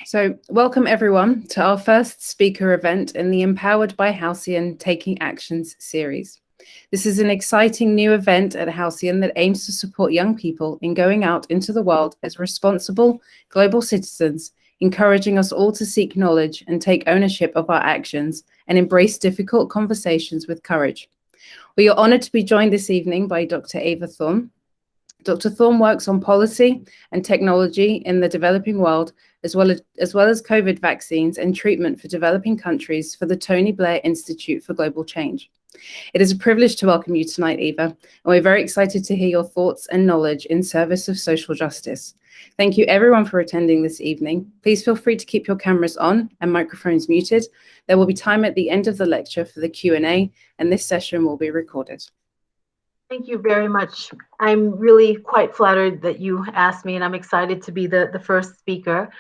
So, welcome everyone to our first speaker event in the Empowered by Halcyon Taking Actions series. This is an exciting new event at Halcyon that aims to support young people in going out into the world as responsible global citizens, encouraging us all to seek knowledge and take ownership of our actions and embrace difficult conversations with courage. We are honored to be joined this evening by Dr. Eva Thorne. Dr. Thorne works on policy and technology in the developing world, as well as COVID vaccines and treatment for developing countries for the Tony Blair Institute for Global Change. It is a privilege to welcome you tonight, Eva, and we're very excited to hear your thoughts and knowledge in service of social justice. Thank you everyone for attending this evening. Please feel free to keep your cameras on and microphones muted. There will be time at the end of the lecture for the Q&A, and this session will be recorded. Thank you very much. I'm really quite flattered that you asked me, and I'm excited to be the first speaker.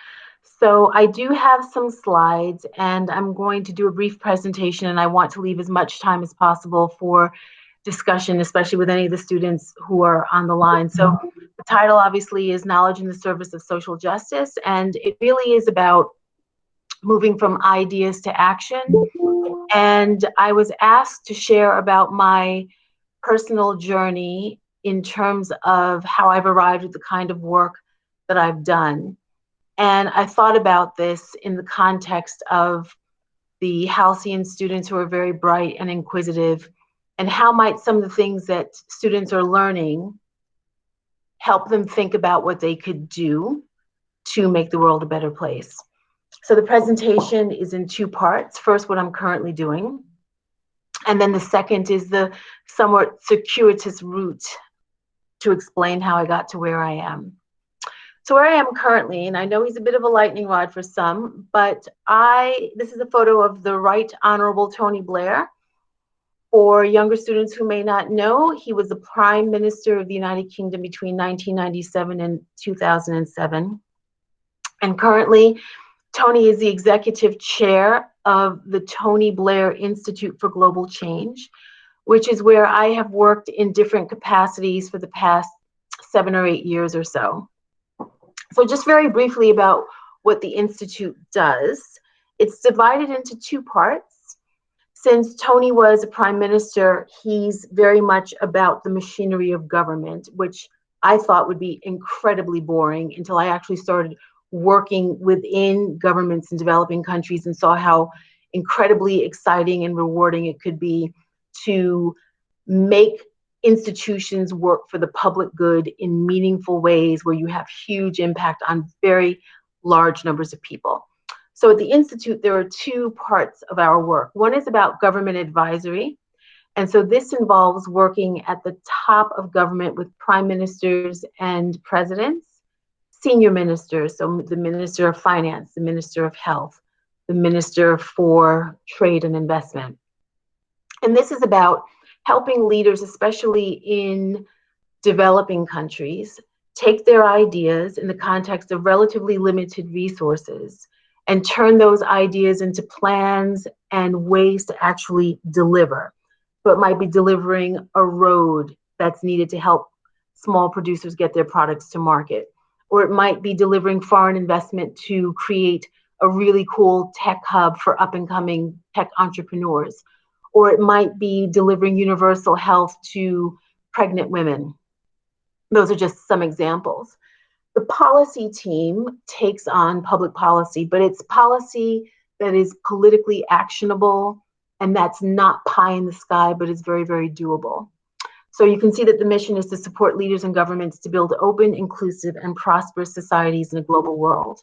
So I do have some slides, and I'm going to do a brief presentation, and I want to leave as much time as possible for discussion, especially with any of the students who are on the line. So the title obviously is Knowledge in the Service of Social Justice, and it really is about moving from ideas to action. And I was asked to share about my personal journey in terms of how I've arrived at the kind of work that I've done. And I thought about this in the context of the Halcyon students who are very bright and inquisitive, and how might some of the things that students are learning help them think about what they could do to make the world a better place. So the presentation is in two parts. First, what I'm currently doing. And then the second is the somewhat circuitous route to explain how I got to where I am. So where I am currently, and I know he's a bit of a lightning rod for some, but this is a photo of the Right Honorable Tony Blair. For younger students who may not know, he was the Prime Minister of the United Kingdom between 1997 and 2007. And currently, Tony is the executive chair of the Tony Blair Institute for Global Change, which is where I have worked in different capacities for the past 7 or 8 years or so. So just very briefly about what the Institute does. It's divided into two parts. Since Tony was a prime minister, he's very much about the machinery of government, which I thought would be incredibly boring until I actually started working within governments in developing countries and saw how incredibly exciting and rewarding it could be to make institutions work for the public good in meaningful ways where you have huge impact on very large numbers of people. So at the Institute, there are two parts of our work. One is about government advisory. And so this involves working at the top of government with prime ministers and presidents, senior ministers, so the Minister of Finance, the Minister of Health, the Minister for Trade and Investment. And this is about helping leaders, especially in developing countries, take their ideas in the context of relatively limited resources and turn those ideas into plans and ways to actually deliver. So it might be delivering a road that's needed to help small producers get their products to market. Or it might be delivering foreign investment to create a really cool tech hub for up-and-coming tech entrepreneurs. Or it might be delivering universal health to pregnant women. Those are just some examples. The policy team takes on public policy, but it's policy that is politically actionable and that's not pie in the sky, but is very, very doable. So you can see that the mission is to support leaders and governments to build open, inclusive, and prosperous societies in a global world.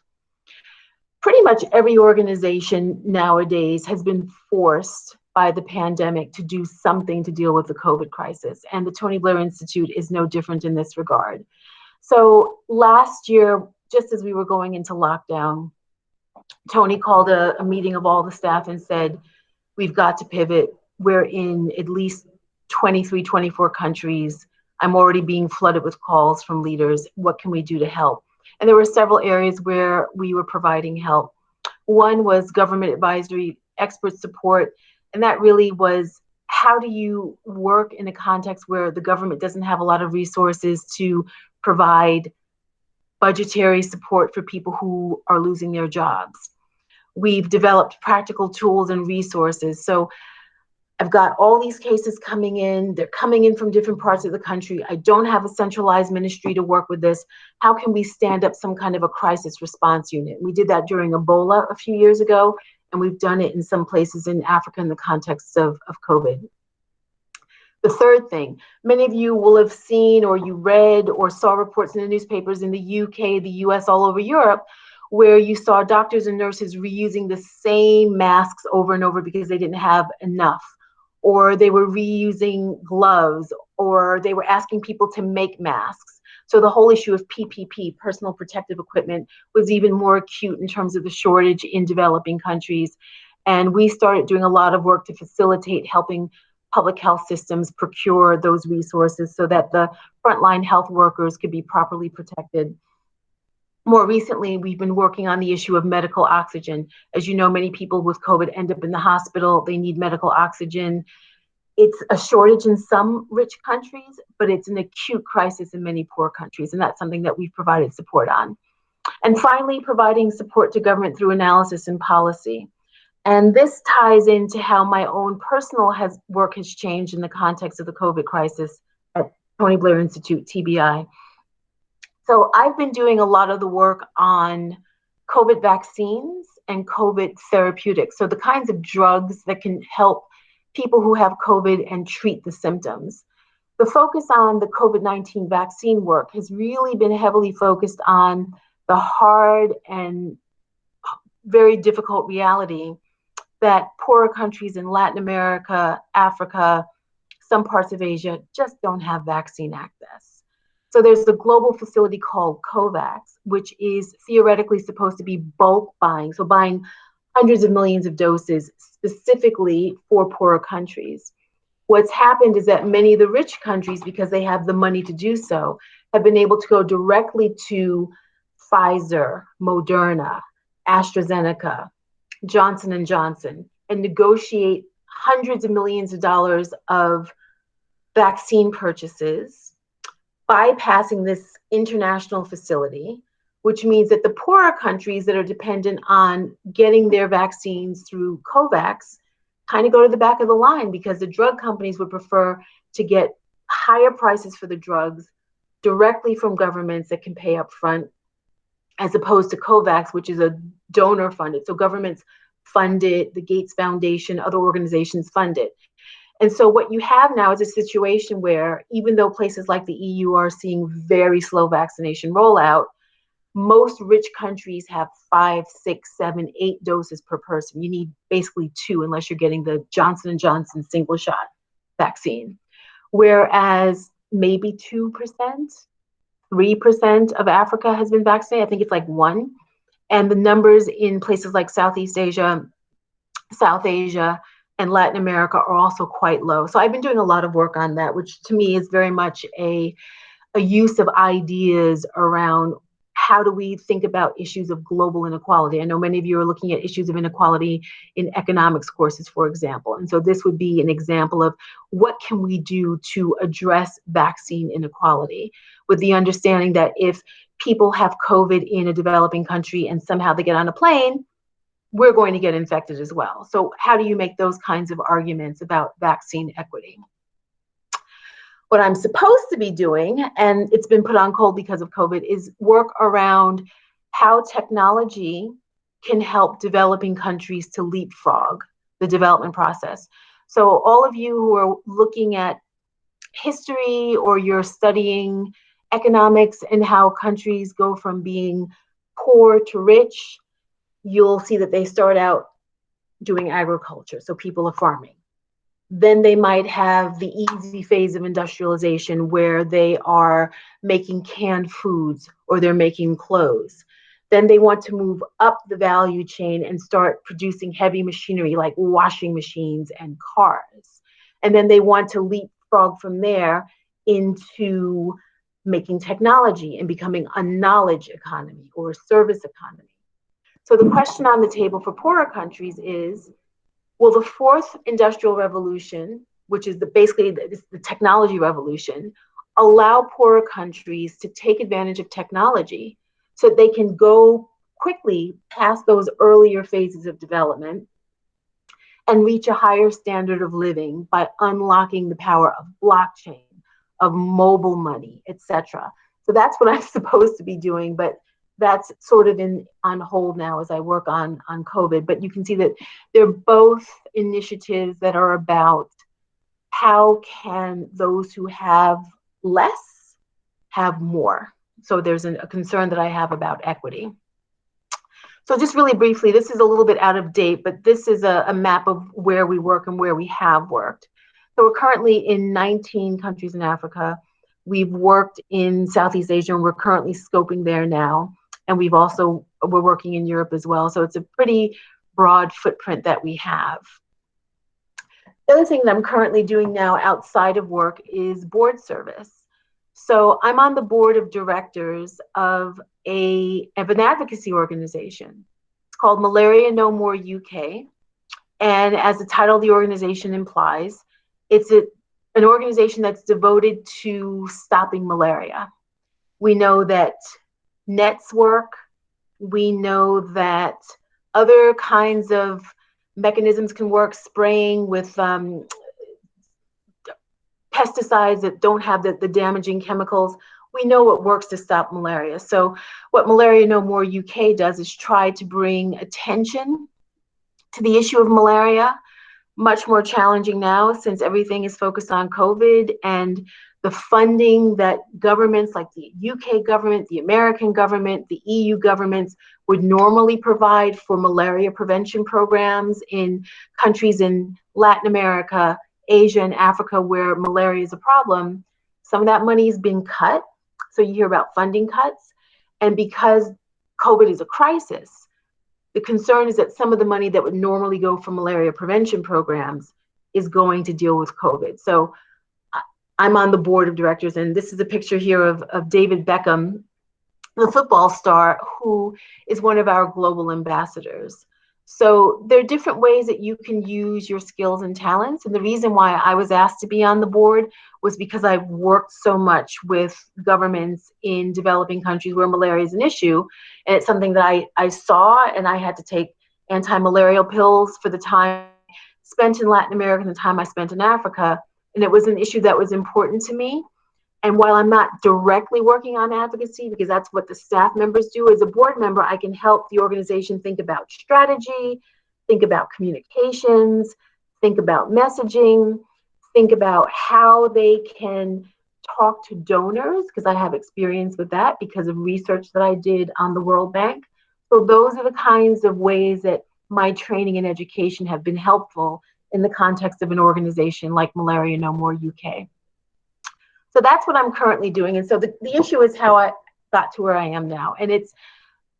Pretty much every organization nowadays has been forced by the pandemic to do something to deal with the COVID crisis. And the Tony Blair Institute is no different in this regard. So last year, just as we were going into lockdown, Tony called a meeting of all the staff and said, we've got to pivot. We're in at least 23, 24 countries. I'm already being flooded with calls from leaders. What can we do to help? And there were several areas where we were providing help. One was government advisory, expert support, and that really was how do you work in a context where the government doesn't have a lot of resources to provide budgetary support for people who are losing their jobs. We've developed practical tools and resources. So I've got all these cases coming in. They're coming in from different parts of the country. I don't have a centralized ministry to work with this. How can we stand up some kind of a crisis response unit? We did that during Ebola a few years ago, and we've done it in some places in Africa in the context of COVID. The third thing, many of you will have seen or you read or saw reports in the newspapers in the UK, the US, all over Europe, where you saw doctors and nurses reusing the same masks over and over because they didn't have enough, or they were reusing gloves, or they were asking people to make masks. So the whole issue of PPP, personal protective equipment, was even more acute in terms of the shortage in developing countries. And we started doing a lot of work to facilitate helping public health systems procure those resources so that the frontline health workers could be properly protected. More recently, we've been working on the issue of medical oxygen. As you know, many people with COVID end up in the hospital. They need medical oxygen. It's a shortage in some rich countries, but it's an acute crisis in many poor countries, and that's something that we've provided support on. And finally, providing support to government through analysis and policy. And this ties into how my own personal work has changed in the context of the COVID crisis at Tony Blair Institute, TBI. So I've been doing a lot of the work on COVID vaccines and COVID therapeutics. So the kinds of drugs that can help people who have COVID and treat the symptoms. The focus on the COVID-19 vaccine work has really been heavily focused on the hard and very difficult reality that poorer countries in Latin America, Africa, some parts of Asia just don't have vaccine access. So there's a global facility called COVAX, which is theoretically supposed to be bulk buying, so buying hundreds of millions of doses specifically for poorer countries. What's happened is that many of the rich countries, because they have the money to do so, have been able to go directly to Pfizer, Moderna, AstraZeneca, Johnson & Johnson, and negotiate hundreds of millions of dollars of vaccine purchases, bypassing this international facility, which means that the poorer countries that are dependent on getting their vaccines through COVAX kind of go to the back of the line because the drug companies would prefer to get higher prices for the drugs directly from governments that can pay up front, as opposed to COVAX, which is a donor funded. So governments fund it, the Gates Foundation, other organizations fund it. And so what you have now is a situation where even though places like the EU are seeing very slow vaccination rollout, most rich countries have 5, 6, 7, 8 doses per person. You need basically 2 unless you're getting the Johnson & Johnson single shot vaccine. Whereas maybe 2%, 3% of Africa has been vaccinated. I think it's like 1. And the numbers in places like Southeast Asia, South Asia, and Latin America are also quite low. So I've been doing a lot of work on that, which to me is very much a use of ideas around how do we think about issues of global inequality. I know many of you are looking at issues of inequality in economics courses, for example. And so this would be an example of what can we do to address vaccine inequality, with the understanding that if people have COVID in a developing country and somehow they get on a plane, we're going to get infected as well. So how do you make those kinds of arguments about vaccine equity? What I'm supposed to be doing, and it's been put on hold because of COVID, is work around how technology can help developing countries to leapfrog the development process. So all of you who are looking at history or you're studying economics and how countries go from being poor to rich, you'll see that they start out doing agriculture, so people are farming. Then they might have the easy phase of industrialization where they are making canned foods or they're making clothes. Then they want to move up the value chain and start producing heavy machinery like washing machines and cars. And then they want to leapfrog from there into making technology and becoming a knowledge economy or a service economy. So the question on the table for poorer countries is, will the fourth industrial revolution, which is basically the technology revolution, allow poorer countries to take advantage of technology so that they can go quickly past those earlier phases of development and reach a higher standard of living by unlocking the power of blockchain, of mobile money, etc. So that's what I'm supposed to be doing, but that's sort of on hold now as I work on COVID. But you can see that they're both initiatives that are about how can those who have less have more. So there's a concern that I have about equity. So just really briefly, this is a little bit out of date, but this is a map of where we work and where we have worked. So we're currently in 19 countries in Africa. We've worked in Southeast Asia, and we're currently scoping there now. And we're working in Europe as well. So it's a pretty broad footprint that we have. The other thing that I'm currently doing now outside of work is board service. So I'm on the board of directors of an advocacy organization. It's called Malaria No More UK. And as the title of the organization implies, it's an organization that's devoted to stopping malaria. We know that nets work. We know that other kinds of mechanisms can work, spraying with pesticides that don't have the damaging chemicals. We know what works to stop malaria. So what Malaria No More UK does is try to bring attention to the issue of malaria, much more challenging now since everything is focused on COVID, and the funding that governments like the UK government, the American government, the EU governments would normally provide for malaria prevention programs in countries in Latin America, Asia, and Africa where malaria is a problem. Some of that money has been cut. So you hear about funding cuts. And because COVID is a crisis, the concern is that some of the money that would normally go for malaria prevention programs is going to deal with COVID. So I'm on the board of directors, and this is a picture here of David Beckham, the football star, who is one of our global ambassadors. So there are different ways that you can use your skills and talents. And the reason why I was asked to be on the board was because I've worked so much with governments in developing countries where malaria is an issue. And it's something that I saw, and I had to take anti-malarial pills for the time spent in Latin America and the time I spent in Africa. And it was an issue that was important to me. And while I'm not directly working on advocacy, because that's what the staff members do, as a board member, I can help the organization think about strategy, think about communications, think about messaging, think about how they can talk to donors, because I have experience with that because of research that I did on the World Bank. So those are the kinds of ways that my training and education have been helpful in the context of an organization like Malaria No More UK. So that's what I'm currently doing. And so the issue is how I got to where I am now. And it's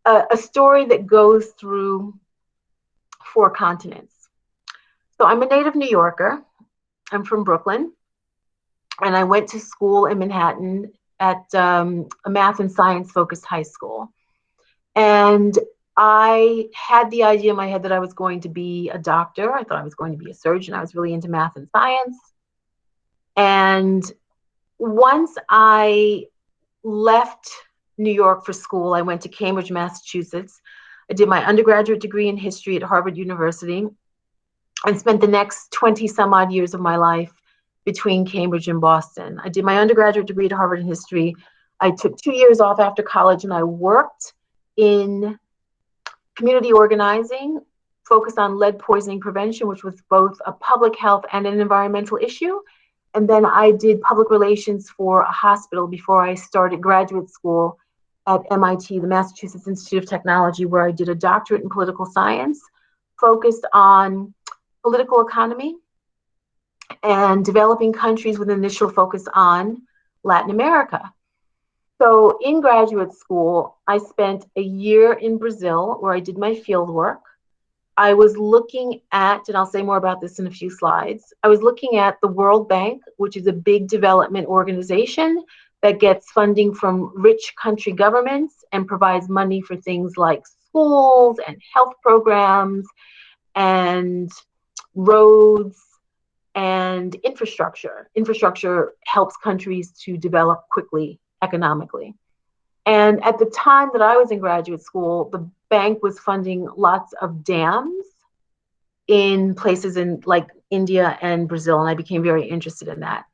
a story that goes through 4 continents. So I'm a native New Yorker. I'm from Brooklyn. And I went to school in Manhattan at a math and science focused high school. And I had the idea in my head that I was going to be a doctor. I thought I was going to be a surgeon. I was really into math and science. And once I left New York for school, I went to Cambridge, Massachusetts. I did my undergraduate degree in history at Harvard University and spent the next 20 some odd years of my life between Cambridge and Boston. I did my undergraduate degree at Harvard in history. I took 2 years off after college, and I worked in community organizing, focused on lead poisoning prevention, which was both a public health and an environmental issue. And then I did public relations for a hospital before I started graduate school at MIT, the Massachusetts Institute of Technology, where I did a doctorate in political science, focused on political economy and developing countries with an initial focus on Latin America. So in graduate school, I spent a year in Brazil where I did my field work. I was looking at, and I'll say more about this in a few slides, I was looking at the World Bank, which is a big development organization that gets funding from rich country governments and provides money for things like schools and health programs and roads and infrastructure. Infrastructure helps countries to develop quickly economically. And at the time that I was in graduate school, the bank was funding lots of dams in places in like India and Brazil, and I became very interested in that.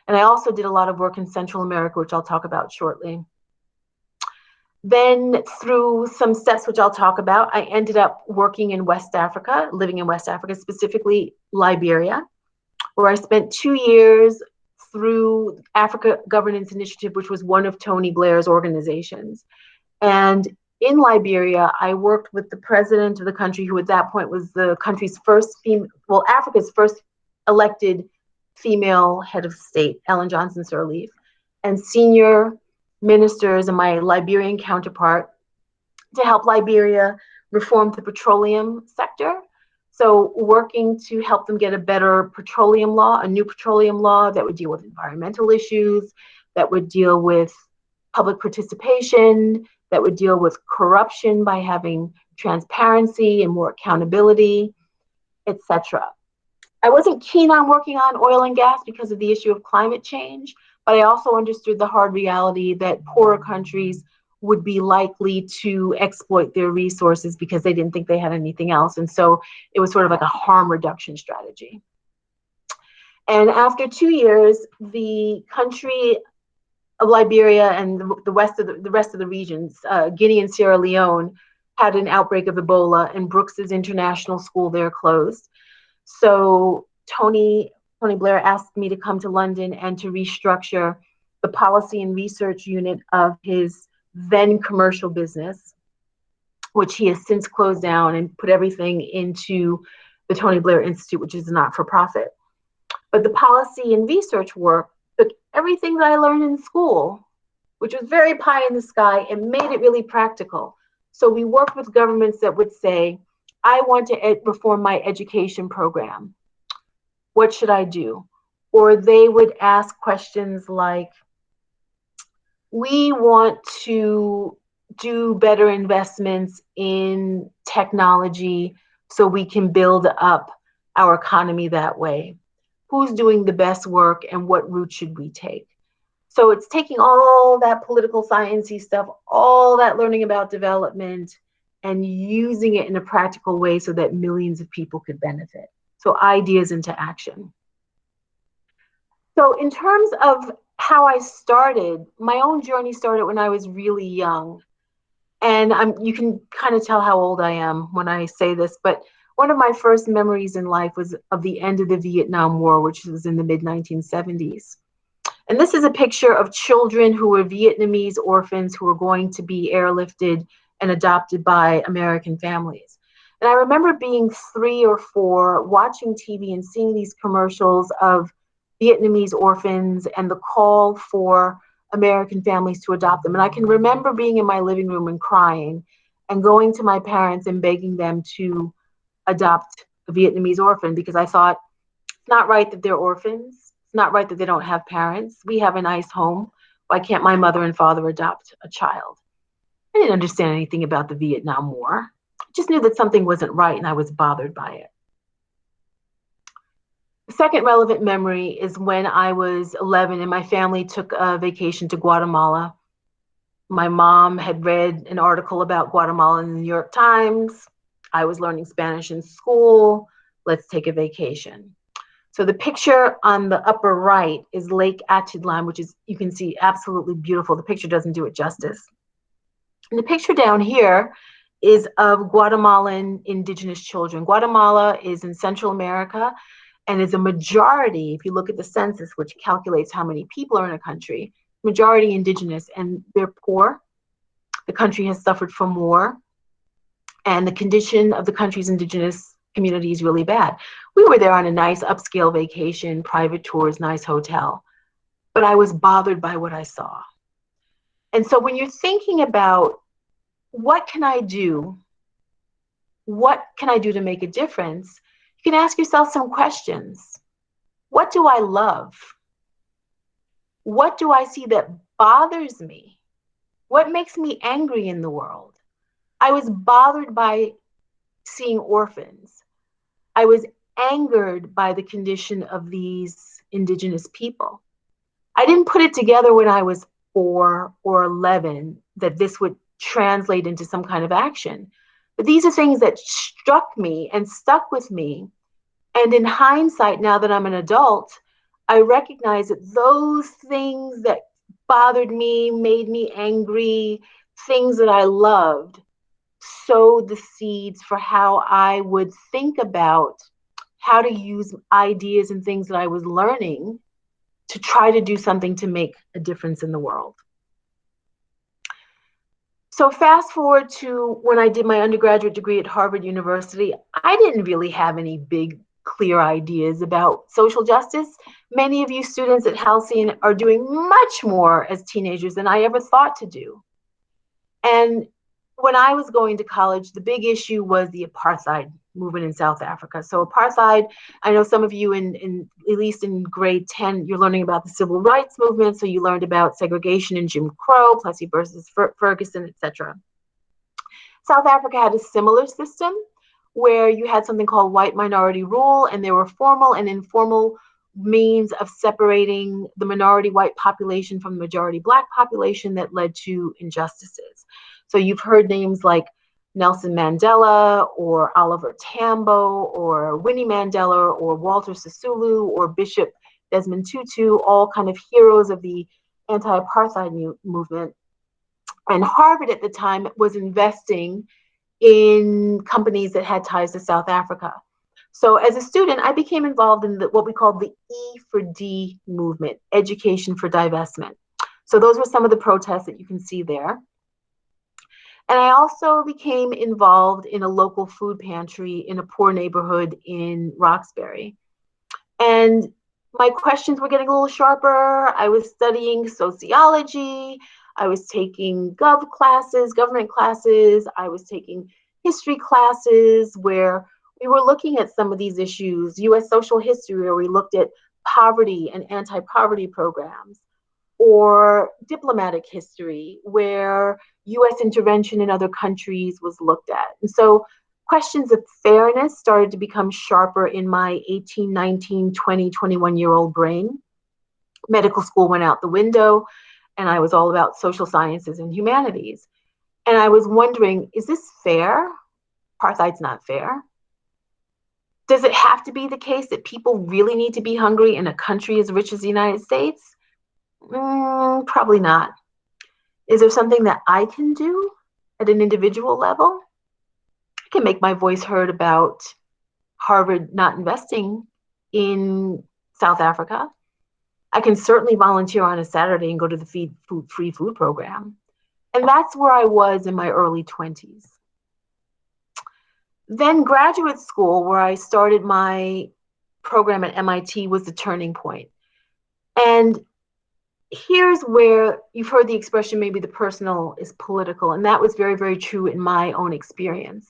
And I also did a lot of work in Central America, which I'll talk about shortly. Then through some steps, which I'll talk about, I ended up working in West Africa, living in West Africa, specifically Liberia, where I spent 2 years through Africa Governance Initiative, which was one of Tony Blair's organizations. And in Liberia, I worked with the president of the country, who at that point was the country's first female, Africa's first elected female head of state, Ellen Johnson Sirleaf, and senior ministers and my Liberian counterpart to help Liberia reform the petroleum sector. So working to help them get a better petroleum law, a new petroleum law that would deal with environmental issues, that would deal with public participation, that would deal with corruption by having transparency and more accountability, etc. I wasn't keen on working on oil and gas because of the issue of climate change, but I also understood the hard reality that poorer countries would be likely to exploit their resources because they didn't think they had anything else. And so it was sort of like a harm reduction strategy. And after 2 years, the country of Liberia and the rest of the regions, Guinea and Sierra Leone, had an outbreak of Ebola, and Brooks's international school there closed. So Tony Blair asked me to come to London and to restructure the policy and research unit of his then commercial business, which he has since closed down and put everything into the Tony Blair Institute, which is a not-for-profit. But the policy and research work took everything that I learned in school, which was very pie in the sky, and made it really practical. So we worked with governments that would say, I want to reform my education program. What should I do? Or they would ask questions like, we want to do better investments in technology so we can build up our economy that way. Who's doing the best work and what route should we take? So it's taking all that political sciencey stuff, all that learning about development, and using it in a practical way so that millions of people could benefit. So ideas into action. So in terms of how I started, my own journey started when I was really young. And you can kind of tell how old I am when I say this, but one of my first memories in life was of the end of the Vietnam War, which was in the mid-1970s. And this is a picture of children who were Vietnamese orphans who were going to be airlifted and adopted by American families. And I remember being 3 or 4, watching TV and seeing these commercials of Vietnamese orphans and the call for American families to adopt them. And I can remember being in my living room and crying and going to my parents and begging them to adopt a Vietnamese orphan, because I thought, it's not right that they're orphans. It's not right that they don't have parents. We have a nice home. Why can't my mother and father adopt a child? I didn't understand anything about the Vietnam War. I just knew that something wasn't right, and I was bothered by it. The second relevant memory is when I was 11 and my family took a vacation to Guatemala. My mom had read an article about Guatemala in the New York Times. I was learning Spanish in school. Let's take a vacation. So the picture on the upper right is Lake Atitlan, which is, you can see, absolutely beautiful. The picture doesn't do it justice. And the picture down here is of Guatemalan indigenous children. Guatemala is in Central America and is a majority, if you look at the census, which calculates how many people are in a country, majority indigenous, and they're poor. The country has suffered from war, and the condition of the country's indigenous community is really bad. We were there on a nice upscale vacation, private tours, nice hotel, but I was bothered by what I saw. And so when you're thinking about what can I do? What can I do to make a difference? You can ask yourself some questions. What do I love? What do I see that bothers me? What makes me angry in the world? I was bothered by seeing orphans. I was angered by the condition of these indigenous people. I didn't put it together when I was or 11 that this would translate into some kind of action. But these are things that struck me and stuck with me. And in hindsight, now that I'm an adult, I recognize that those things that bothered me, made me angry, things that I loved, sowed the seeds for how I would think about how to use ideas and things that I was learning to try to do something to make a difference in the world. So fast forward to when I did my undergraduate degree at Harvard University, I didn't really have any big, clear ideas about social justice. Many of you students at Halcyon are doing much more as teenagers than I ever thought to do. And when I was going to college, the big issue was the apartheid movement in South Africa. So apartheid, I know some of you in at least in grade 10, you're learning about the civil rights movement. So you learned about segregation and Jim Crow, Plessy versus Ferguson, etc. South Africa had a similar system where you had something called white minority rule, and there were formal and informal means of separating the minority white population from the majority black population that led to injustices. So you've heard names like Nelson Mandela or Oliver Tambo or Winnie Mandela or Walter Sisulu or Bishop Desmond Tutu, all kind of heroes of the anti-apartheid movement. And Harvard at the time was investing in companies that had ties to South Africa. So as a student, I became involved in what we called the E for D movement, education for divestment. So those were some of the protests that you can see there. And I also became involved in a local food pantry in a poor neighborhood in Roxbury. And my questions were getting a little sharper. I was studying sociology. I was taking government classes. I was taking history classes where we were looking at some of these issues, US social history, where we looked at poverty and anti-poverty programs, or diplomatic history, where US intervention in other countries was looked at. And so questions of fairness started to become sharper in my 18, 19, 20, 21-year-old brain. Medical school went out the window, and I was all about social sciences and humanities. And I was wondering, is this fair? Apartheid's not fair. Does it have to be the case that people really need to be hungry in a country as rich as the United States? Probably not. Is there something that I can do at an individual level? I can make my voice heard about Harvard not investing in South Africa. I can certainly volunteer on a Saturday and go to the free food program. And that's where I was in my early 20s. Then graduate school, where I started my program at MIT, was the turning point. And here's where you've heard the expression, maybe the personal is political. And that was very, very true in my own experience.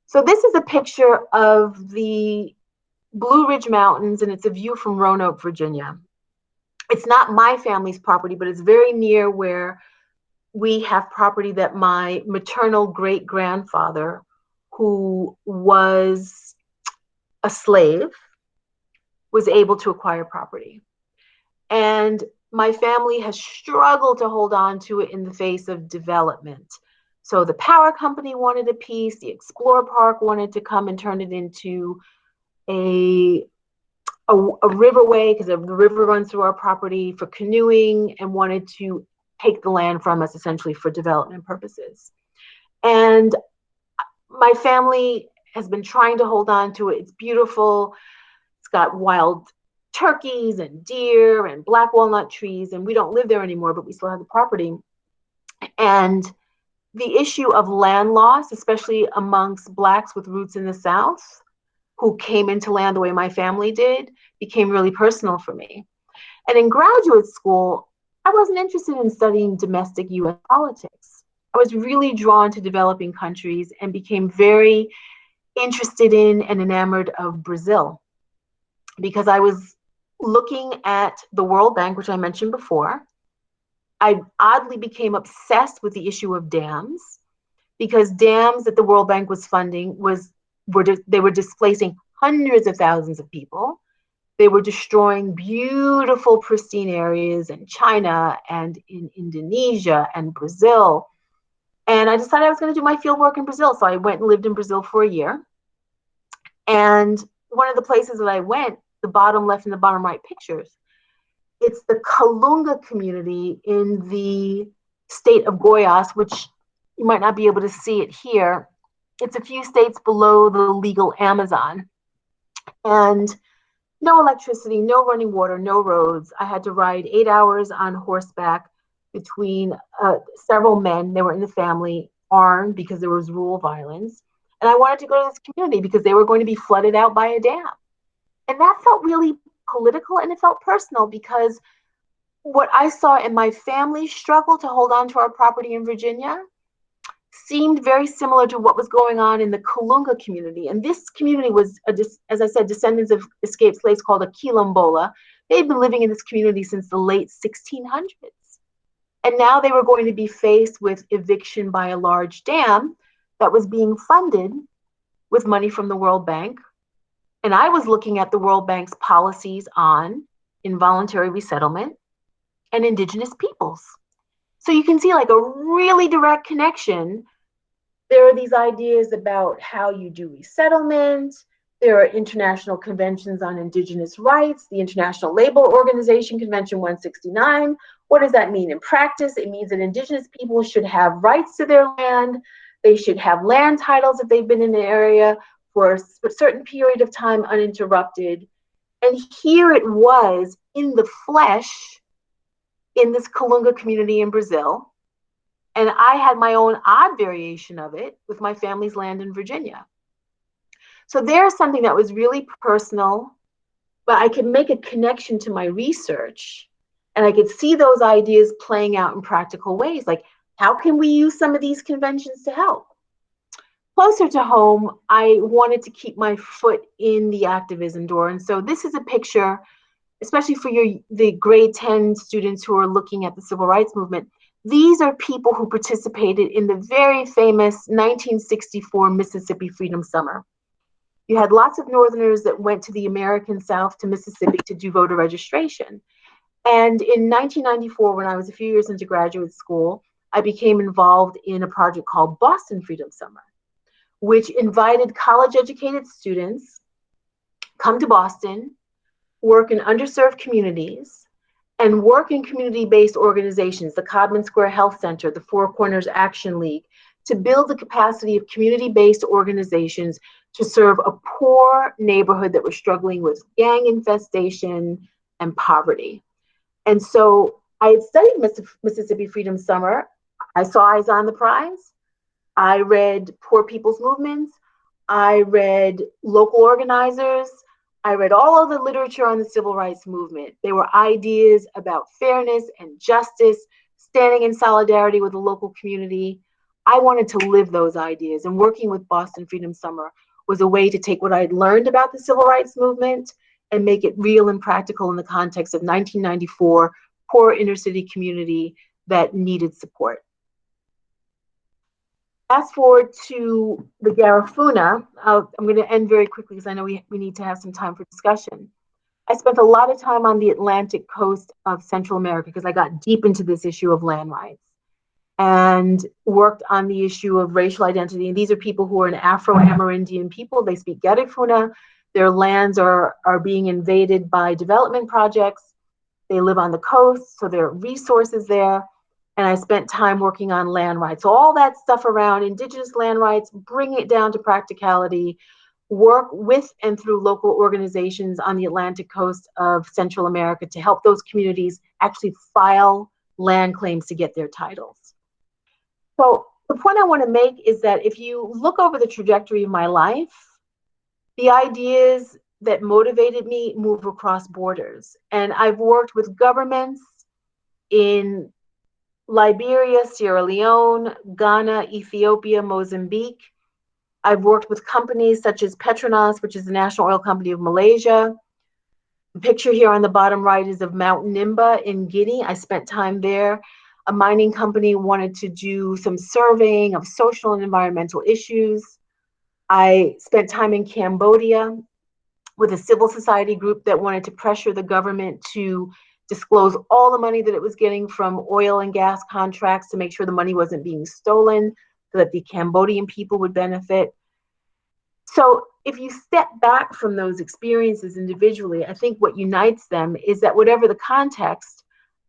So this is a picture of the Blue Ridge Mountains, and it's a view from Roanoke, Virginia. It's not my family's property, but it's very near where we have property that my maternal great-grandfather, who was a slave, was able to acquire property. And my family has struggled to hold on to it in the face of development. So the power company wanted a piece, the Explorer Park wanted to come and turn it into a riverway, because the river runs through our property, for canoeing, and wanted to take the land from us essentially for development purposes. And my family has been trying to hold on to it. It's beautiful. It's got wild turkeys and deer and black walnut trees, and we don't live there anymore, but we still have the property. And the issue of land loss, especially amongst Blacks with roots in the South, who came into land the way my family did, became really personal for me. And in graduate school, I wasn't interested in studying domestic US politics. I was really drawn to developing countries and became very interested in and enamored of Brazil, because I was looking at the World Bank, which I mentioned before. I oddly became obsessed with the issue of dams, because dams that the World Bank was funding were displacing hundreds of thousands of people. They were destroying beautiful, pristine areas in China and in Indonesia and Brazil. And I decided I was going to do my field work in Brazil. So I went and lived in Brazil for a year. And one of the places that I went, the bottom left and the bottom right pictures, it's the Kalunga community in the state of Goiás, which you might not be able to see it here. It's a few states below the legal Amazon. And no electricity, no running water, no roads. I had to ride 8 hours on horseback between several men. They were in the family, armed because there was rural violence. And I wanted to go to this community because they were going to be flooded out by a dam. And that felt really political, and it felt personal because what I saw in my family's struggle to hold on to our property in Virginia seemed very similar to what was going on in the Kalunga community. And this community was, as I said, descendants of escaped slaves called a quilombola. They'd been living in this community since the late 1600s. And now they were going to be faced with eviction by a large dam that was being funded with money from the World Bank. And I was looking at the World Bank's policies on involuntary resettlement and indigenous peoples. So you can see like a really direct connection. There are these ideas about how you do resettlement. There are international conventions on indigenous rights, the International Labor Organization Convention 169. What does that mean in practice? It means that indigenous people should have rights to their land. They should have land titles if they've been in the area for a certain period of time uninterrupted. And here it was in the flesh in this Kalunga community in Brazil. And I had my own odd variation of it with my family's land in Virginia. So there's something that was really personal, but I could make a connection to my research and I could see those ideas playing out in practical ways. Like, how can we use some of these conventions to help? Closer to home, I wanted to keep my foot in the activism door. And so this is a picture, especially for the grade 10 students who are looking at the civil rights movement. These are people who participated in the very famous 1964 Mississippi Freedom Summer. You had lots of Northerners that went to the American South to Mississippi to do voter registration. And in 1994, when I was a few years into graduate school, I became involved in a project called Boston Freedom Summer, which invited college-educated students come to Boston, work in underserved communities, and work in community-based organizations, the Codman Square Health Center, the Four Corners Action League, to build the capacity of community-based organizations to serve a poor neighborhood that was struggling with gang infestation and poverty. And so I had studied Mississippi Freedom Summer. I saw Eyes on the Prize. I read Poor People's Movements. I read local organizers. I read all of the literature on the civil rights movement. There were ideas about fairness and justice, standing in solidarity with the local community. I wanted to live those ideas, and working with Boston Freedom Summer was a way to take what I had learned about the civil rights movement and make it real and practical in the context of 1994 poor inner city community that needed support. Fast forward to the Garifuna. I'm going to end very quickly because I know we need to have some time for discussion. I spent a lot of time on the Atlantic coast of Central America because I got deep into this issue of land rights and worked on the issue of racial identity. And these are people who are an Afro-Amerindian people. They speak Garifuna. Their lands are being invaded by development projects. They live on the coast, so there are resources there. And I spent time working on land rights. So all that stuff around indigenous land rights, bring it down to practicality, work with and through local organizations on the Atlantic coast of Central America to help those communities actually file land claims to get their titles. So the point I want to make is that if you look over the trajectory of my life, the ideas that motivated me move across borders. And I've worked with governments in Liberia, Sierra Leone, Ghana, Ethiopia, Mozambique. I've worked with companies such as Petronas, which is the national oil company of Malaysia. The picture here on the bottom right is of Mount Nimba in Guinea. I spent time there. A mining company wanted to do some surveying of social and environmental issues. I spent time in Cambodia with a civil society group that wanted to pressure the government to disclose all the money that it was getting from oil and gas contracts to make sure the money wasn't being stolen so that the Cambodian people would benefit. So if you step back from those experiences individually, I think what unites them is that whatever the context,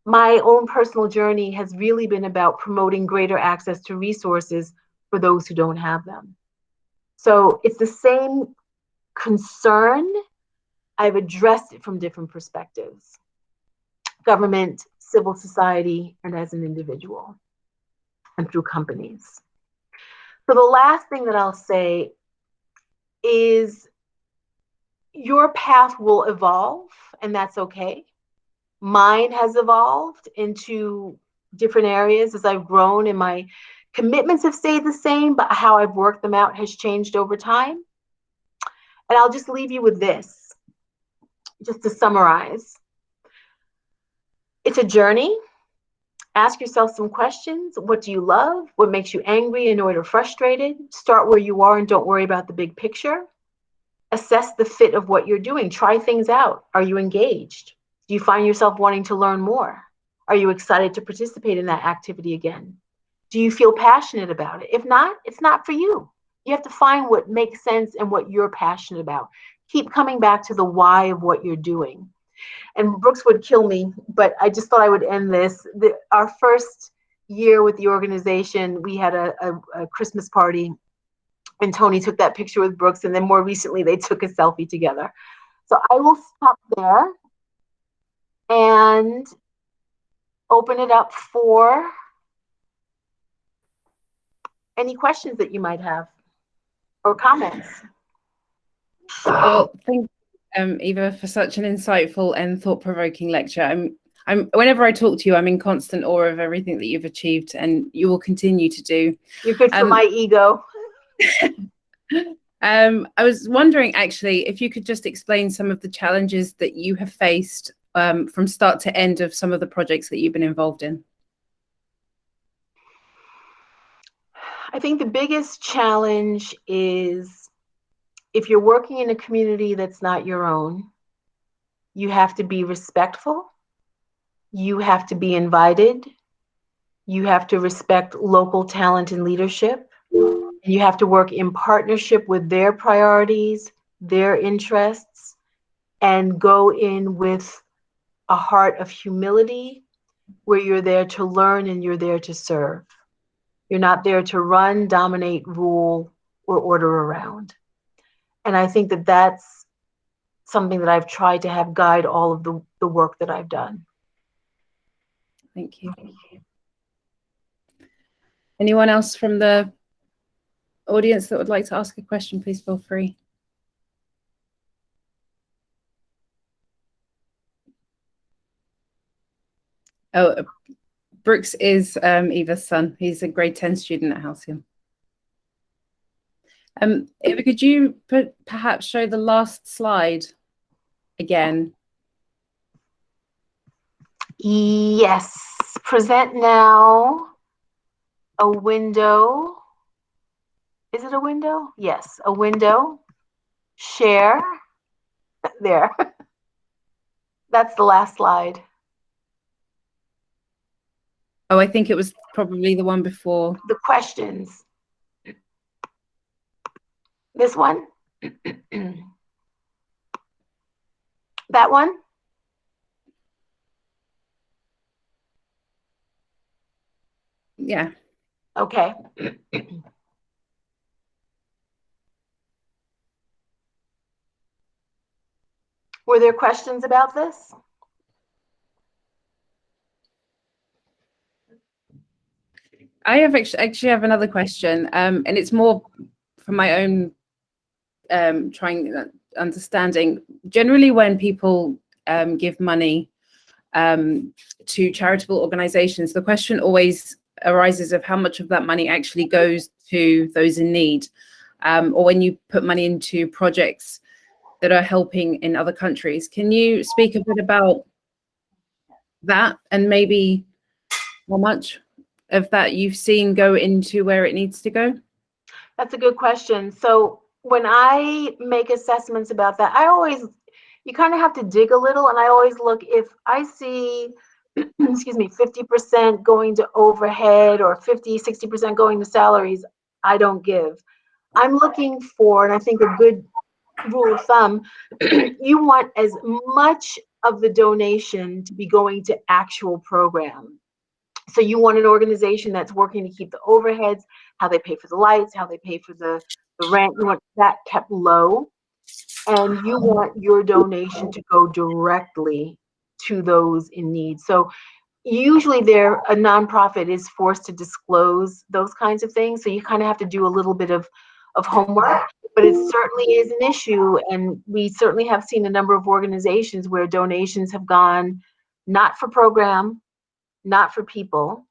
my own personal journey has really been about promoting greater access to resources for those who don't have them. So it's the same concern. I've addressed it from different perspectives: government, civil society, and as an individual, and through companies. So the last thing that I'll say is your path will evolve, and that's okay. Mine has evolved into different areas as I've grown, and my commitments have stayed the same, but how I've worked them out has changed over time. And I'll just leave you with this, just to summarize. It's a journey. Ask yourself some questions. What do you love? What makes you angry, annoyed, or frustrated? Start where you are and don't worry about the big picture. Assess the fit of what you're doing. Try things out. Are you engaged? Do you find yourself wanting to learn more? Are you excited to participate in that activity again? Do you feel passionate about it? If not, it's not for you. You have to find what makes sense and what you're passionate about. Keep coming back to the why of what you're doing. And Brooks would kill me, but I just thought I would end this. Our first year with the organization, we had a Christmas party, and Tony took that picture with Brooks, and then more recently they took a selfie together. So I will stop there and open it up for any questions that you might have or comments. Well, thank you, Eva, for such an insightful and thought-provoking lecture. Whenever I talk to you, I'm in constant awe of everything that you've achieved, and you will continue to do. You're good for my ego. I was wondering, actually, if you could just explain some of the challenges that you have faced from start to end of some of the projects that you've been involved in. I think the biggest challenge is if you're working in a community that's not your own, you have to be respectful, you have to be invited, you have to respect local talent and leadership, and you have to work in partnership with their priorities, their interests, and go in with a heart of humility where you're there to learn and you're there to serve. You're not there to run, dominate, rule, or order around. And I think that that's something that I've tried to have guide all of the work that I've done. Thank you. Anyone else from the audience that would like to ask a question, please feel free. Oh, Brooks is Eva's son. He's a grade 10 student at Halcyon. Eva, could you perhaps show the last slide again? Yes. Present now a window. Is it a window? Yes, a window. Share. There. That's the last slide. Oh, I think it was probably the one before. The questions. This one? That one? Yeah. Okay. Were there questions about this? I have actually have another question, and it's more from my own understanding. Generally, when people give money to charitable organizations, the question always arises of how much of that money actually goes to those in need, or when you put money into projects that are helping in other countries. Can you speak a bit about that and maybe how much of that you've seen go into where it needs to go? That's a good question. So when I make assessments about that, you kind of have to dig a little, and I always look, if I see, excuse me, 50% going to overhead or 50, 60% going to salaries, I don't give. I'm looking for, and I think a good rule of thumb, you want as much of the donation to be going to actual program. So you want an organization that's working to keep the overheads, how they pay for the lights, how they pay for the rent. You want that kept low, and you want your donation to go directly to those in need. So usually a nonprofit is forced to disclose those kinds of things. So you kind of have to do a little bit of homework, but it certainly is an issue. And we certainly have seen a number of organizations where donations have gone not for program, not for people,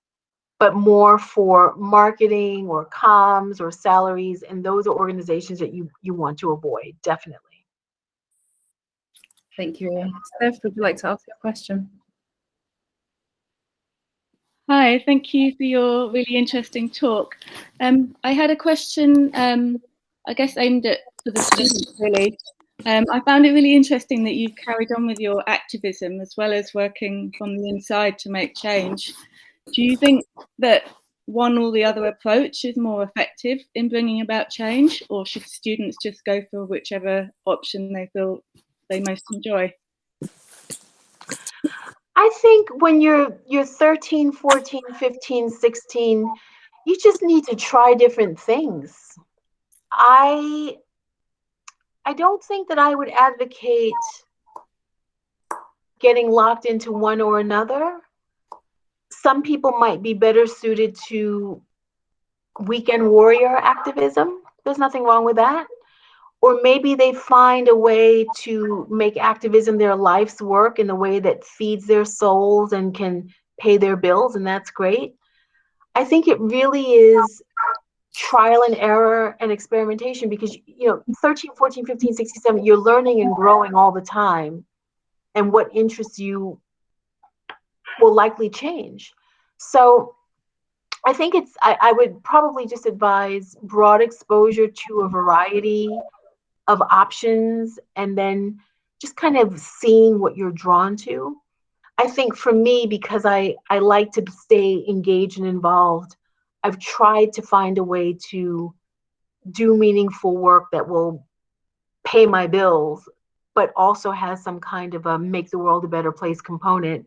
but more for marketing or comms or salaries. And those are organizations that you want to avoid, definitely. Thank you. Steph, would you like to ask a question? Hi, thank you for your really interesting talk. I had a question, I guess aimed at for the students, really. I found it really interesting that you've carried on with your activism as well as working from the inside to make change. Do you think that one or the other approach is more effective in bringing about change, or should students just go for whichever option they feel they most enjoy? I think when you're 13, 14, 15, 16, you just need to try different things. I don't think that I would advocate getting locked into one or another. Some people might be better suited to weekend warrior activism. There's nothing wrong with that. Or maybe they find a way to make activism their life's work in a way that feeds their souls and can pay their bills, and that's great. I think it really is trial and error and experimentation, because 13, 14, 15, 16, 17, you're learning and growing all the time, and what interests you will likely change. So I think I would probably just advise broad exposure to a variety of options, and then just kind of seeing what you're drawn to. I think for me, because I like to stay engaged and involved, I've tried to find a way to do meaningful work that will pay my bills, but also has some kind of a make the world a better place component,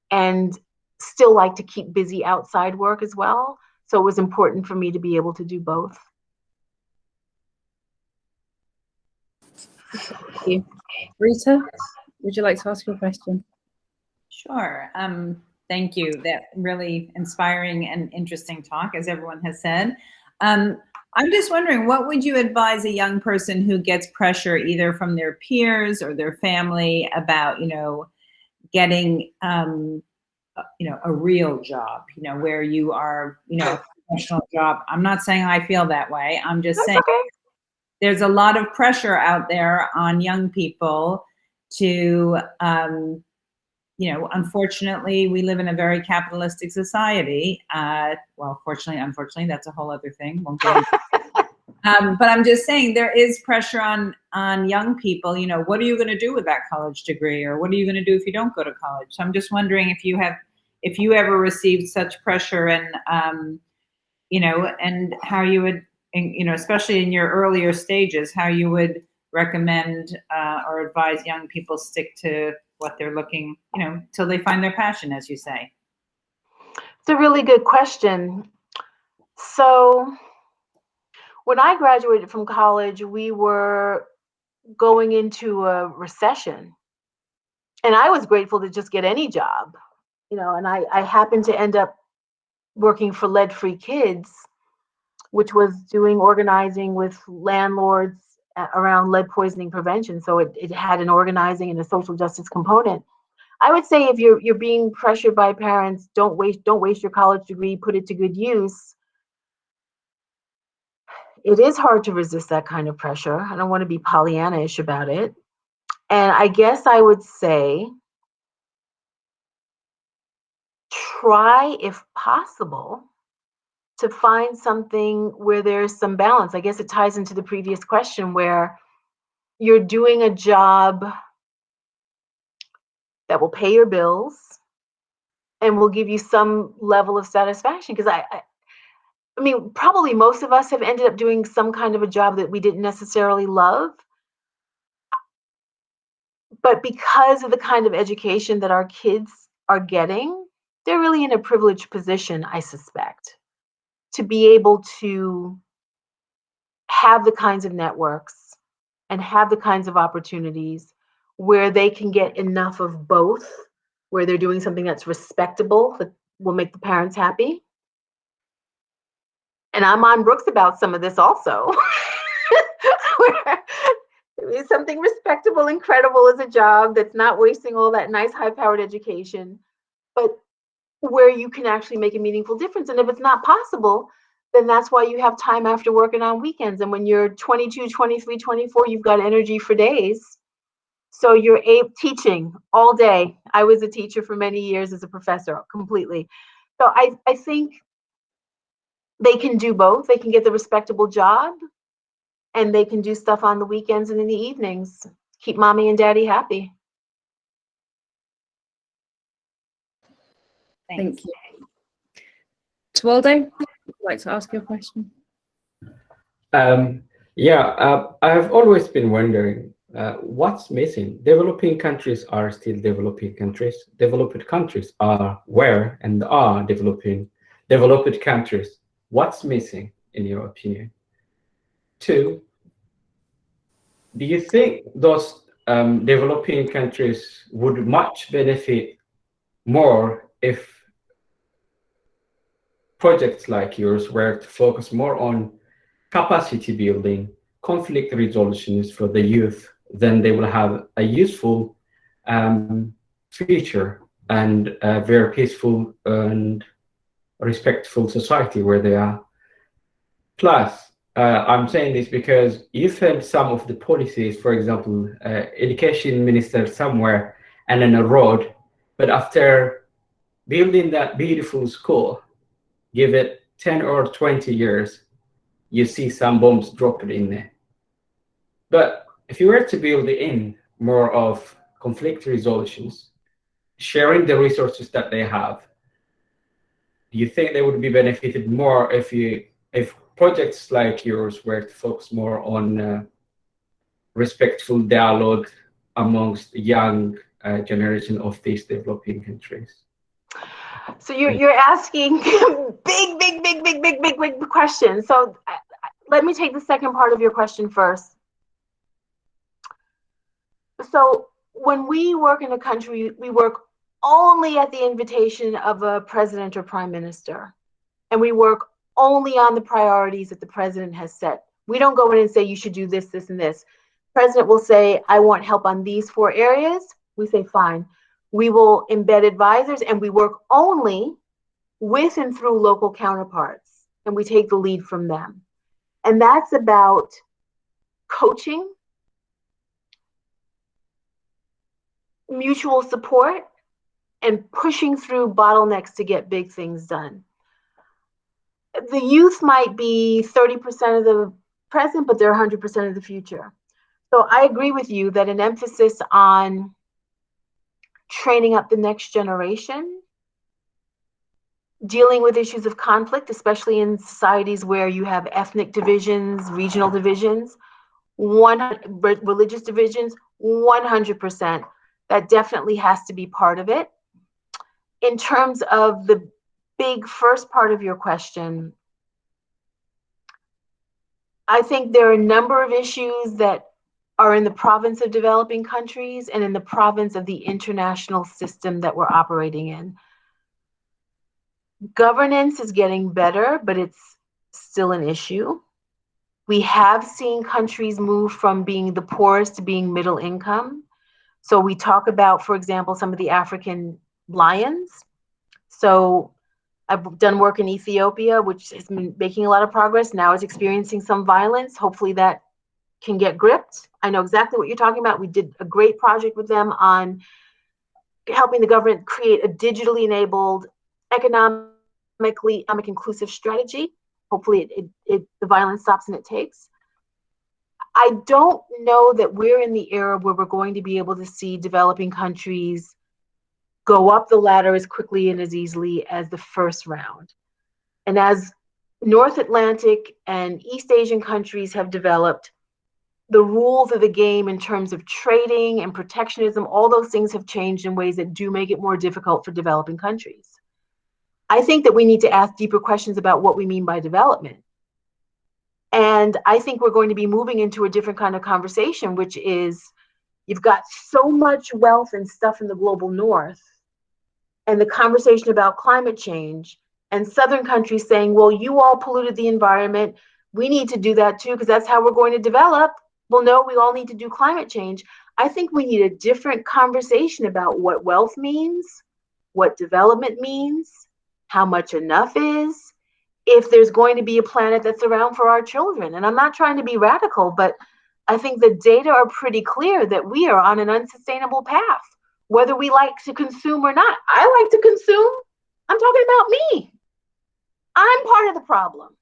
and still like to keep busy outside work as well. So it was important for me to be able to do both. Thank you. Rita, would you like to ask your question? Sure. Thank you. That really inspiring and interesting talk, as everyone has said. I'm just wondering, what would you advise a young person who gets pressure either from their peers or their family about, getting, a real job, where you are, a professional job? I'm not saying I feel that way. I'm just saying there's a lot of pressure out there on young people to, unfortunately, we live in a very capitalistic society. Well, fortunately, unfortunately, that's a whole other thing. Won't get into but I'm just saying there is pressure on young people. What are you going to do with that college degree, or what are you going to do if you don't go to college? So I'm just wondering if you ever received such pressure, and and how you would, especially in your earlier stages, how you would recommend or advise young people stick to what they're looking, till they find their passion, as you say. It's a really good question. So when I graduated from college, we were going into a recession, and I was grateful to just get any job, and I happened to end up working for Lead Free Kids, which was doing organizing with landlords around lead poisoning prevention. So it had an organizing and a social justice component. I would say if you're being pressured by parents, don't waste your college degree, put it to good use. It is hard to resist that kind of pressure. I don't want to be Pollyanna-ish about it. And I guess I would say try, if possible, to find something where there's some balance. I guess it ties into the previous question where you're doing a job that will pay your bills and will give you some level of satisfaction. Because I mean, probably most of us have ended up doing some kind of a job that we didn't necessarily love. But because of the kind of education that our kids are getting, they're really in a privileged position, I suspect, to be able to have the kinds of networks and have the kinds of opportunities where they can get enough of both, where they're doing something that's respectable, that will make the parents happy. And I'm on Brooks about some of this also. Where something respectable and credible as a job that's not wasting all that nice high-powered education, but where you can actually make a meaningful difference. And if it's not possible, then that's why you have time after work and on weekends. And when you're 22, 23, 24, you've got energy for days. So you're teaching all day. I was a teacher for many years as a professor, completely. So I think they can do both. They can get the respectable job, and they can do stuff on the weekends and in the evenings. Keep mommy and daddy happy. Thanks. Thank you. Tewolde, would you like to ask your question? I have always been wondering what's missing. Developing countries are still developing countries. Developed countries are where and are developed countries. What's missing, in your opinion? 2, do you think those developing countries would much benefit more if projects like yours were to focus more on capacity building, conflict resolutions for the youth? Then they will have a useful future and a very peaceful and respectful society where they are. Plus, I'm saying this because you've had some of the policies, for example, education minister somewhere and on a road, but after building that beautiful school, give it 10 or 20 years, you see some bombs dropped in there. But if you were to build in more of conflict resolutions, sharing the resources that they have, do you think they would be benefited more if projects like yours were to focus more on respectful dialogue amongst the young generation of these developing countries? So you're asking big questions. So let me take the second part of your question first. So when we work in a country, we work only at the invitation of a president or prime minister, and we work only on the priorities that the president has set. We don't go in and say you should do this, this, and this. The president will say, I want help on these 4 areas. We say, fine. We will embed advisors, and we work only with and through local counterparts, and we take the lead from them. And that's about coaching, mutual support, and pushing through bottlenecks to get big things done. The youth might be 30% of the present, but they're 100% of the future. So I agree with you that an emphasis on training up the next generation, dealing with issues of conflict, especially in societies where you have ethnic divisions, regional divisions, religious divisions, 100%. That definitely has to be part of it. In terms of the big first part of your question, I think there are a number of issues that are in the province of developing countries and in the province of the international system that we're operating in. Governance is getting better, but it's still an issue. We have seen countries move from being the poorest to being middle income. So we talk about, for example, some of the African lions. So I've done work in Ethiopia, which has been making a lot of progress. Now it's experiencing some violence. Hopefully that can get gripped. I know exactly what you're talking about. We did a great project with them on helping the government create a digitally enabled economic economic inclusive strategy. Hopefully the violence stops and it takes. I don't know that we're in the era where we're going to be able to see developing countries go up the ladder as quickly and as easily as the first round. And as North Atlantic and East Asian countries have developed, the rules of the game in terms of trading and protectionism, all those things have changed in ways that do make it more difficult for developing countries. I think that we need to ask deeper questions about what we mean by development. And I think we're going to be moving into a different kind of conversation, which is you've got so much wealth and stuff in the global north, and the conversation about climate change, and Southern countries saying, well, you all polluted the environment. We need to do that too, because that's how we're going to develop. Well, no, we all need to do climate change. I think we need a different conversation about what wealth means, what development means, how much enough is, if there's going to be a planet that's around for our children. And I'm not trying to be radical, but I think the data are pretty clear that we are on an unsustainable path, whether we like to consume or not. I like to consume. I'm talking about me. I'm part of the problem.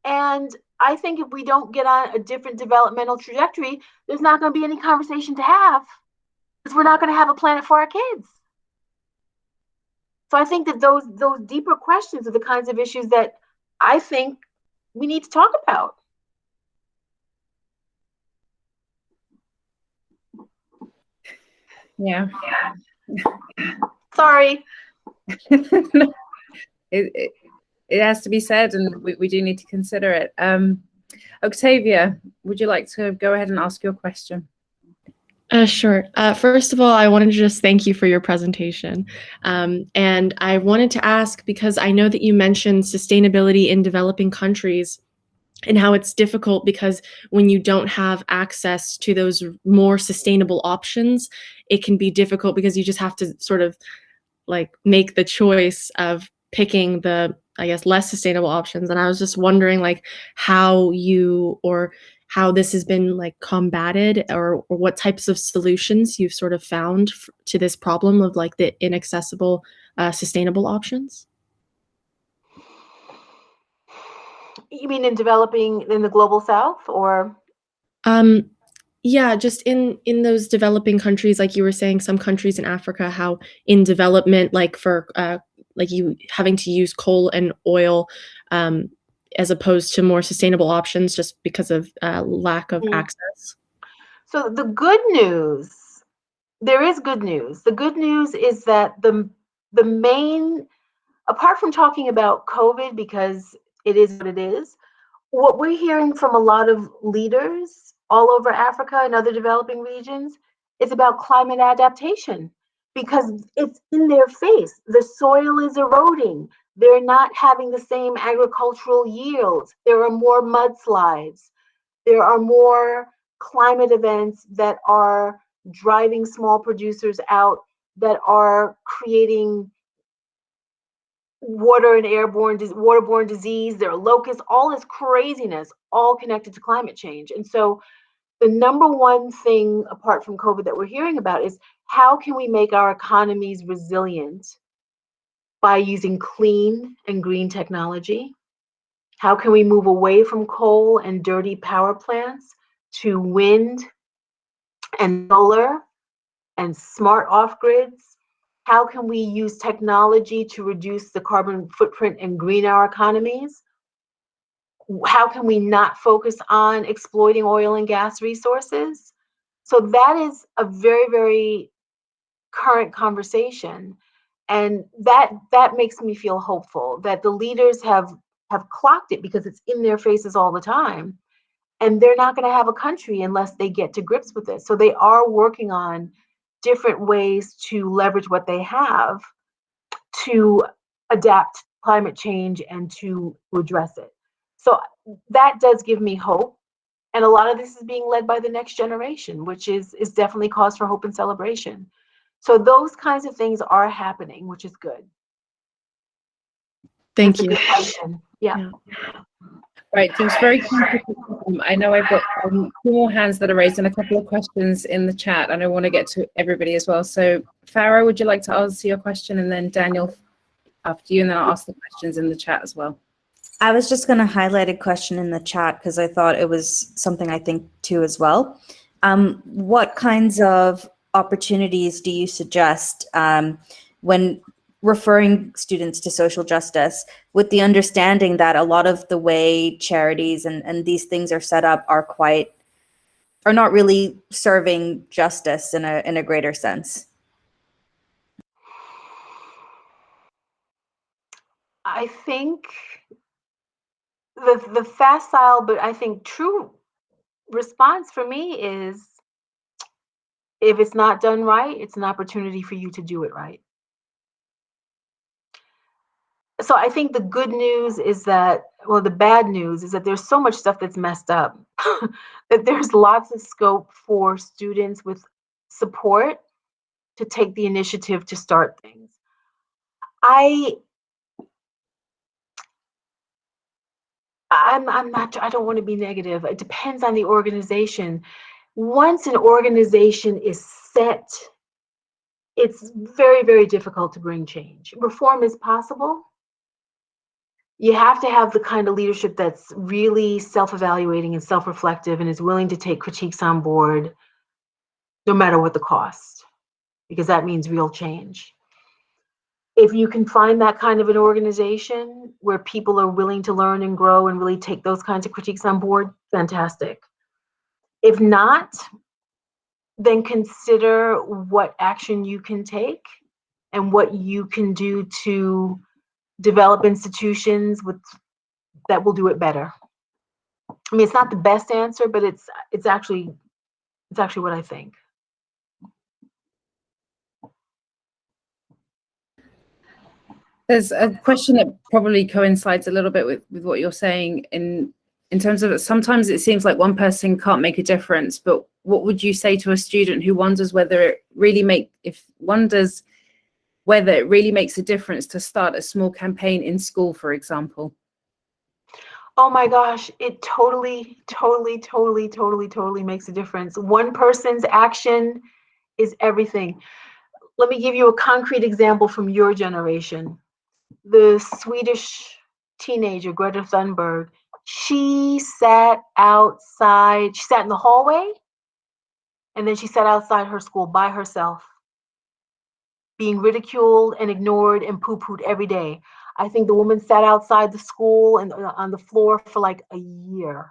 And I think if we don't get on a different developmental trajectory, there's not going to be any conversation to have, because we're not going to have a planet for our kids. So I think that those deeper questions are the kinds of issues that I think we need to talk about. Yeah. Sorry. It has to be said, and we do need to consider it. Octavia, would you like to go ahead and ask your question? Sure. First of all, I wanted to just thank you for your presentation. And I wanted to ask, because I know that you mentioned sustainability in developing countries and how it's difficult because when you don't have access to those more sustainable options, it can be difficult because you just have to sort of like make the choice of picking the, I guess, less sustainable options. And I was just wondering like how you, or how this has been like combated, or what types of solutions you've sort of found to this problem of like the inaccessible sustainable options. You mean in developing in the global south, or? Yeah, just in those developing countries, like you were saying, some countries in Africa, how in development, like for like you having to use coal and oil as opposed to more sustainable options just because of lack of access. So the good news, there is good news. The good news is that the main, apart from talking about COVID, because it is what it is, what we're hearing from a lot of leaders all over Africa and other developing regions is about climate adaptation, because it's in their face. The soil is eroding. They're not having the same agricultural yields. There are more mudslides. There are more climate events that are driving small producers out, that are creating water and waterborne disease. There are locusts, all this craziness, all connected to climate change. And so the number one thing apart from COVID that we're hearing about is how can we make our economies resilient by using clean and green technology? How can we move away from coal and dirty power plants to wind and solar and smart off-grids? How can we use technology to reduce the carbon footprint and green our economies? How can we not focus on exploiting oil and gas resources? So that is a very, very current conversation. And that makes me feel hopeful that the leaders have clocked it, because it's in their faces all the time. And they're not going to have a country unless they get to grips with this. So they are working on different ways to leverage what they have to adapt climate change and to address it. So that does give me hope. And a lot of this is being led by the next generation, which is definitely cause for hope and celebration. So those kinds of things are happening, which is good. Thank you. Good question. Yeah. Right, so it's very complicated. I know I've got 2 more hands that are raised and a couple of questions in the chat, and I want to get to everybody as well. So Farah, would you like to answer your question, and then Daniel after you, and then I'll ask the questions in the chat as well. I was just going to highlight a question in the chat because I thought it was something I think too as well. What kinds of opportunities do you suggest when referring students to social justice, with the understanding that a lot of the way charities and these things are set up are not really serving justice in a greater sense? I think the facile, but I think true response for me is, if it's not done right, it's an opportunity for you to do it right. So I think the good news is that, well, the bad news is that there's so much stuff that's messed up that there's lots of scope for students with support to take the initiative to start things. I don't want to be negative. It depends on the organization. Once an organization is set, it's very, very difficult to bring change. Reform is possible. You have to have the kind of leadership that's really self-evaluating and self-reflective and is willing to take critiques on board no matter what the cost, because that means real change. If you can find that kind of an organization where people are willing to learn and grow and really take those kinds of critiques on board, fantastic. If not, then consider what action you can take and what you can do to develop institutions that will do it better. I mean, it's not the best answer, but it's actually what I think. There's a question that probably coincides a little bit with what you're saying in terms of, sometimes it seems like one person can't make a difference, but what would you say to a student who wonders whether it really makes a difference to start a small campaign in school, for example? Oh my gosh, it totally makes a difference. One person's action is everything. Let me give you a concrete example from your generation. The Swedish teenager, Greta Thunberg, she sat in the hallway, and then she sat outside her school by herself, being ridiculed and ignored and poo-pooed every day. I think the woman sat outside the school and on the floor for like a year.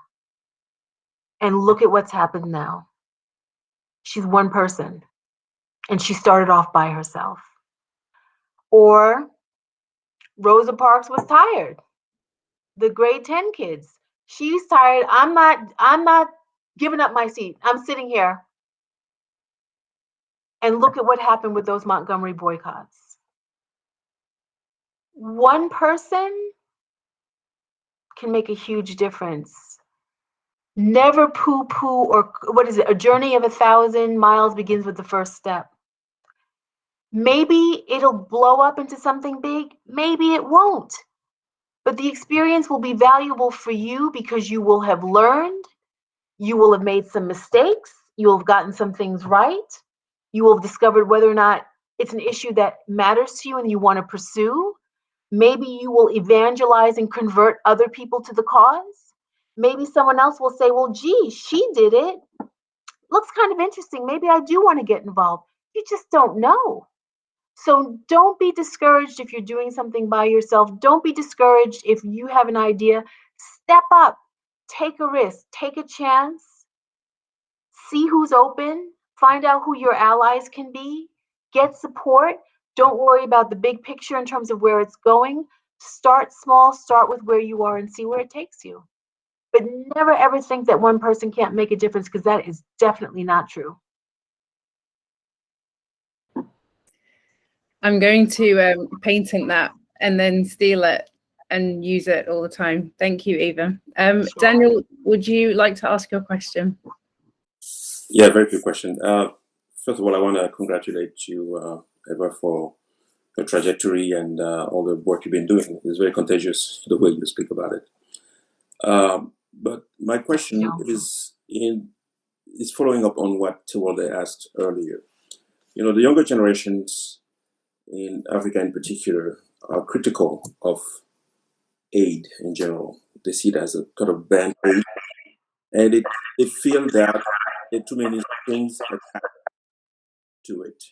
And look at what's happened now. She's one person, and she started off by herself. Or Rosa Parks was tired. The grade 10 kids. She's tired. I'm not giving up my seat. I'm sitting here. And look at what happened with those Montgomery boycotts. One person can make a huge difference. Never poo-poo, or what is it? A journey of 1,000 miles begins with the first step. Maybe it'll blow up into something big. Maybe it won't. But the experience will be valuable for you because you will have learned, you will have made some mistakes, you will have gotten some things right, you will have discovered whether or not it's an issue that matters to you and you want to pursue. Maybe you will evangelize and convert other people to the cause. Maybe someone else will say, well, gee, she did it. Looks kind of interesting. Maybe I do want to get involved. You just don't know. So don't be discouraged if you're doing something by yourself. Don't be discouraged if you have an idea. Step up, take a risk, take a chance, see who's open, find out who your allies can be, get support. Don't worry about the big picture in terms of where it's going. Start small, start with where you are and see where it takes you. But never ever think that one person can't make a difference, because that is definitely not true. I'm going to patent that and then steal it and use it all the time. Thank you, Eva. Sure. Daniel, would you like to ask your question? Yeah, very good question. First of all, I want to congratulate you, Eva, for your trajectory and all the work you've been doing. It's very contagious, the way you speak about it. But my question is following up on what Tewolde asked earlier. You know, the younger generations in Africa in particular are critical of aid in general. They see it as a kind of band aid, and they feel that there are too many things attached to it.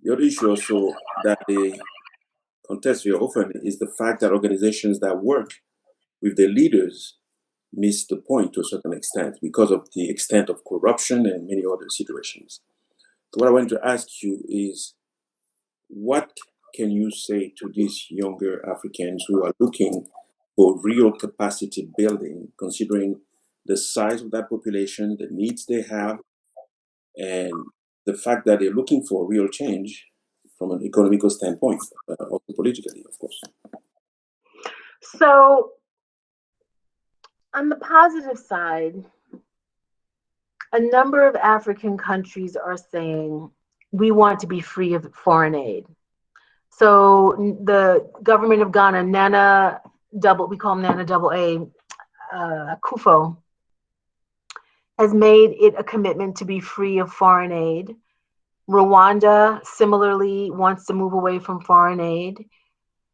The other issue also that they contest very often is the fact that organizations that work with their leaders miss the point to a certain extent because of the extent of corruption and many other situations. So what I wanted to ask you is, what can you say to these younger Africans who are looking for real capacity building, considering the size of that population, the needs they have, and the fact that they're looking for real change from an economical standpoint, also politically, of course? So, on the positive side, a number of African countries are saying we want to be free of foreign aid. So the government of Ghana, we call him Nana double A, Akufo, has made it a commitment to be free of foreign aid. Rwanda similarly wants to move away from foreign aid.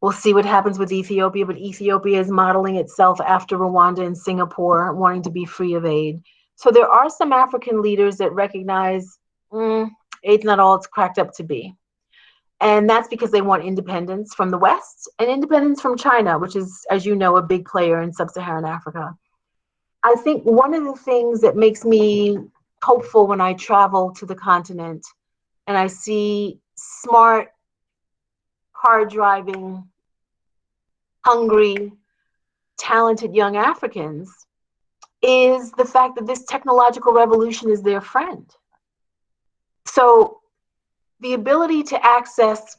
We'll see what happens with Ethiopia, but Ethiopia is modeling itself after Rwanda and Singapore, wanting to be free of aid. So there are some African leaders that recognize aid's not all it's cracked up to be. And that's because they want independence from the West and independence from China, which is, as you know, a big player in sub-Saharan Africa. I think one of the things that makes me hopeful when I travel to the continent and I see smart, hard-driving, hungry, talented young Africans is the fact that this technological revolution is their friend. So the ability to access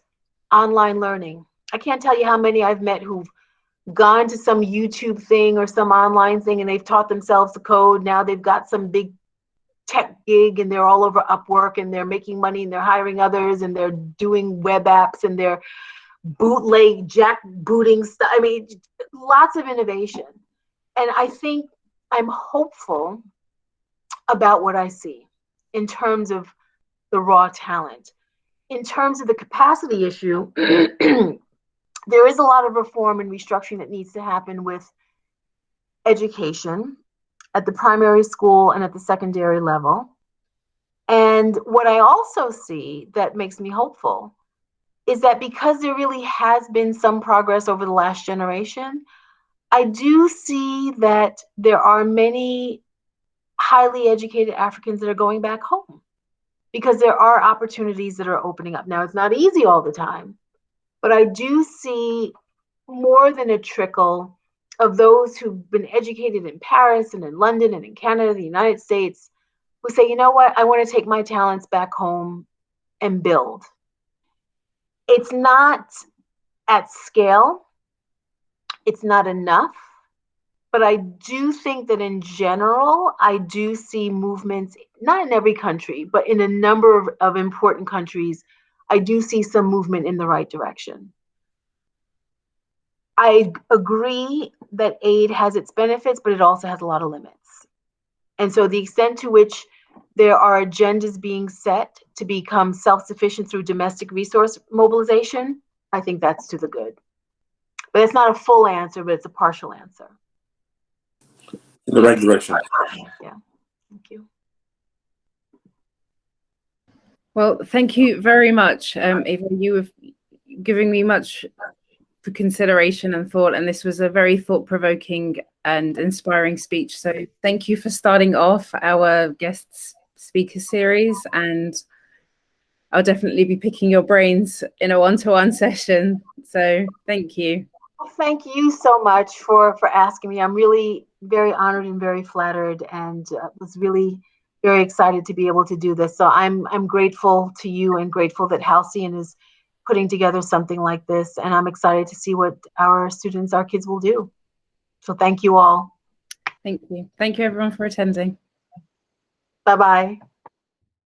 online learning. I can't tell you how many I've met who've gone to some YouTube thing or some online thing and they've taught themselves the code. Now they've got some big tech gig and they're all over Upwork and they're making money and they're hiring others and they're doing web apps and they're bootleg, jackbooting stuff. I mean, lots of innovation. And I think I'm hopeful about what I see in terms of the raw talent. In terms of the capacity issue, there is a lot of reform and restructuring that needs to happen with education at the primary school and at the secondary level. And what I also see that makes me hopeful is that because there really has been some progress over the last generation, I do see that there are many highly educated Africans that are going back home because there are opportunities that are opening up. Now, it's not easy all the time, but I do see more than a trickle of those who've been educated in Paris and in London and in Canada, the United States, who say, you know what, I want to take my talents back home and build. It's not at scale. It's not enough. But I do think that in general, I do see movements, not in every country, but in a number of important countries, I do see some movement in the right direction. I agree that aid has its benefits, but it also has a lot of limits. And so the extent to which there are agendas being set to become self-sufficient through domestic resource mobilization, I think that's to the good. But it's not a full answer, but it's a partial answer. In the right direction. Yeah, thank you. Well, thank you very much, Eva. You have given me much for consideration and thought, and this was a very thought-provoking and inspiring speech. So thank you for starting off our guest speaker series, and I'll definitely be picking your brains in a one-to-one session. So thank you. Well, thank you so much for asking me. I'm really very honored and very flattered, and was really very excited to be able to do this. So I'm grateful to you and grateful that Halcyon is putting together something like this, and I'm excited to see what our students, our kids will do. So thank you all. Thank you. Thank you everyone for attending. Bye-bye.